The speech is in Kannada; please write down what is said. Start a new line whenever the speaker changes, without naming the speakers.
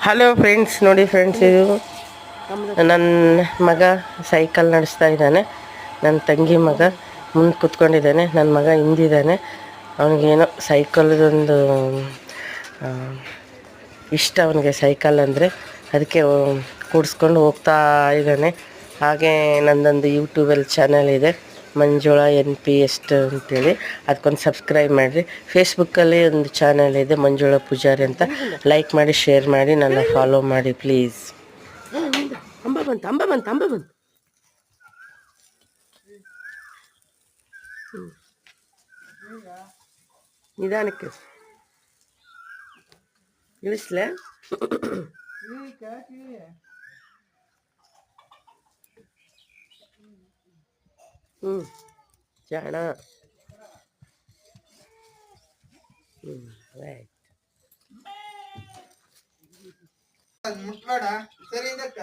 ಹಲೋ ಫ್ರೆಂಡ್ಸ್, ನೋಡಿ ಫ್ರೆಂಡ್ಸ್, ಇದು ನನ್ನ ಮಗ ಸೈಕಲ್ ನಡೆಸ್ತಾ ಇದ್ದಾನೆ. ನನ್ನ ತಂಗಿ ಮಗ ಮುಂದೆ ಕೂತ್ಕೊಂಡಿದ್ದಾನೆ. ನನ್ನ ಮಗ ಹಿಂದಿದ್ದಾನೆ. ಅವನಿಗೇನೋ ಸೈಕಲ್ದೊಂದು ಇಷ್ಟ, ಅವನಿಗೆ ಸೈಕಲ್ ಅಂದರೆ. ಅದಕ್ಕೆ ಕೂಡಿಸ್ಕೊಂಡು ಹೋಗ್ತಾ ಇದ್ದಾನೆ. ಹಾಗೆ ನನ್ನದೊಂದು ಯೂಟ್ಯೂಬಲ್ಲಿ ಚಾನಲ್ ಇದೆ, ಮಂಜುಳಾ NPS ಅಂತೇಳಿ. ಅದಕ್ಕೊಂದು ಸಬ್ಸ್ಕ್ರೈಬ್ ಮಾಡಿರಿ. ಫೇಸ್ಬುಕ್ಕಲ್ಲಿ ಒಂದು ಚಾನಲ್ ಇದೆ, ಮಂಜುಳಾ ಪೂಜಾರಿ ಅಂತ. ಲೈಕ್ ಮಾಡಿ, ಶೇರ್ ಮಾಡಿ, ನನ್ನ ಫಾಲೋ ಮಾಡಿ ಪ್ಲೀಸ್. ಅಂಬ ಬಂತು, ಅಂಬ ಬಂತು, ಅಂಬ ಬಂತು. ನಿಧಾನಕ್ಕೆ ಇಳಿಸ್ಲೆ. ಜಾಣ. ರೈಟ್.
ಮುಟ್ಬೇಡ, ಸರಿ ಇದಕ್ಕ